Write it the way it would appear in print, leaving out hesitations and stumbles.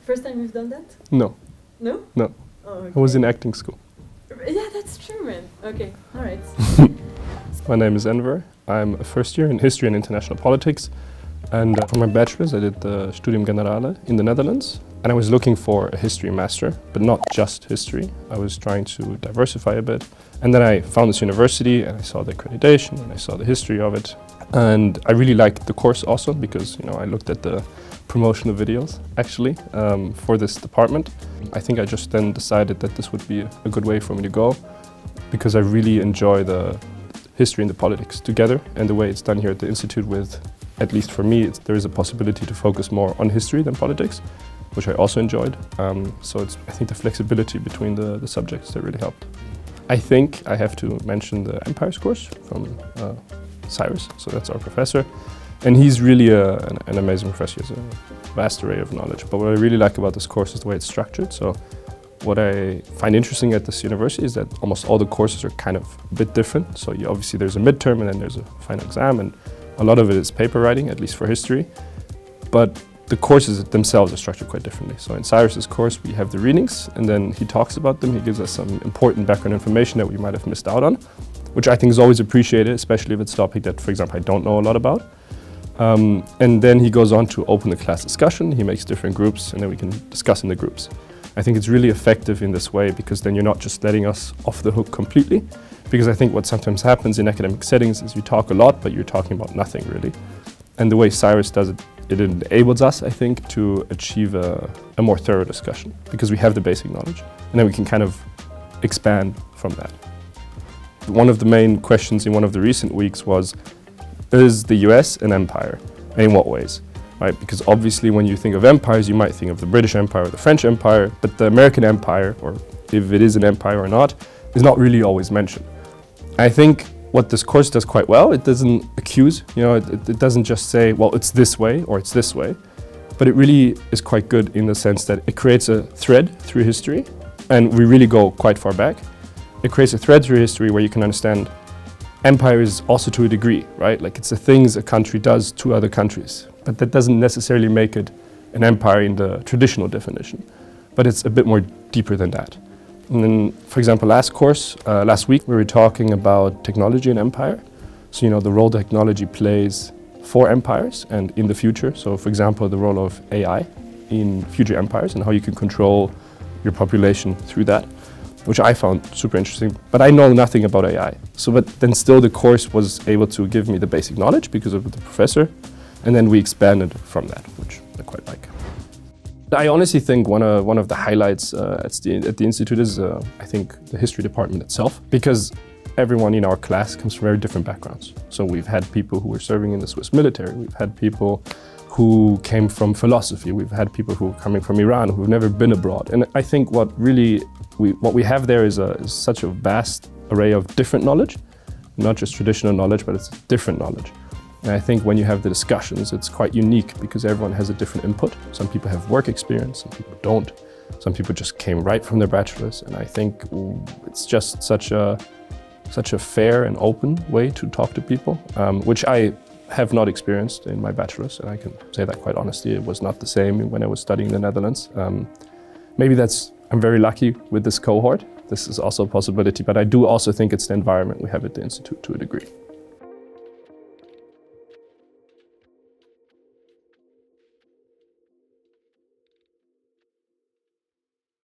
First time you've done that? No. No? No. Oh, okay. I was in acting school. Yeah, that's true, man. Okay, all right. My name is Enver. I'm a first year in History and International Politics. And for my bachelor's, I did the Studium Generale in the Netherlands. And I was looking for a history master, but not just history. I was trying to diversify a bit. And then I found this university and I saw the accreditation and I saw the history of it. And I really liked the course also because, I looked at the promotional videos actually for this department. I think I just then decided that this would be a good way for me to go because I really enjoy the history and the politics together, and the way it's done here at the Institute with, at least for me, there is a possibility to focus more on history than politics, which I also enjoyed. So I think the flexibility between the subjects that really helped. I think I have to mention the Empires course from Cyrus, so that's our professor. And he's really an amazing professor. He has a vast array of knowledge. But what I really like about this course is the way it's structured. So what I find interesting at this university is that almost all the courses are kind of a bit different. So obviously there's a midterm and then there's a final exam, and a lot of it is paper writing, at least for history. But the courses themselves are structured quite differently. So in Cyrus's course, we have the readings, and then he talks about them. He gives us some important background information that we might have missed out on, which I think is always appreciated, especially if it's a topic that, for example, I don't know a lot about. And then he goes on to open the class discussion. He makes different groups, and then we can discuss in the groups. I think it's really effective in this way because then you're not just letting us off the hook completely. Because I think what sometimes happens in academic settings is you talk a lot, but you're talking about nothing really. And the way Cyrus does it, it enables us, I think, to achieve a more thorough discussion because we have the basic knowledge, and then we can kind of expand from that. One of the main questions in one of the recent weeks was, is the US an empire? And in what ways? Right? Because obviously when you think of empires, you might think of the British Empire or the French Empire, but the American Empire, or if it is an empire or not, is not really always mentioned. I think what this course does quite well, it doesn't accuse, it doesn't just say, well, it's this way or it's this way, but it really is quite good in the sense that it creates a thread through history, and we really go quite far back. It creates a thread through history where you can understand empires also to a degree, right? Like it's the things a country does to other countries, but that doesn't necessarily make it an empire in the traditional definition, but it's a bit more deeper than that. And then, for example, last week we were talking about technology and empire. So, the role technology plays for empires and in the future. So, for example, the role of AI in future empires and how you can control your population through that, which I found super interesting, but I know nothing about AI. But then still the course was able to give me the basic knowledge because of the professor, and then we expanded from that, which I quite like. I honestly think one of the highlights at the Institute is, I think, the history department itself, because everyone in our class comes from very different backgrounds. So we've had people who were serving in the Swiss military, we've had people who came from philosophy, we've had people who are coming from Iran who've never been abroad. And I think what we have there is such a vast array of different knowledge, not just traditional knowledge, but it's different knowledge. And I think when you have the discussions, it's quite unique because everyone has a different input. Some people have work experience, some people don't. Some people just came right from their bachelor's. And I think it's just such a fair and open way to talk to people, which I have not experienced in my bachelor's. And I can say that quite honestly, it was not the same when I was studying in the Netherlands. Maybe I'm very lucky with this cohort. This is also a possibility, but I do also think it's the environment we have at the Institute to a degree.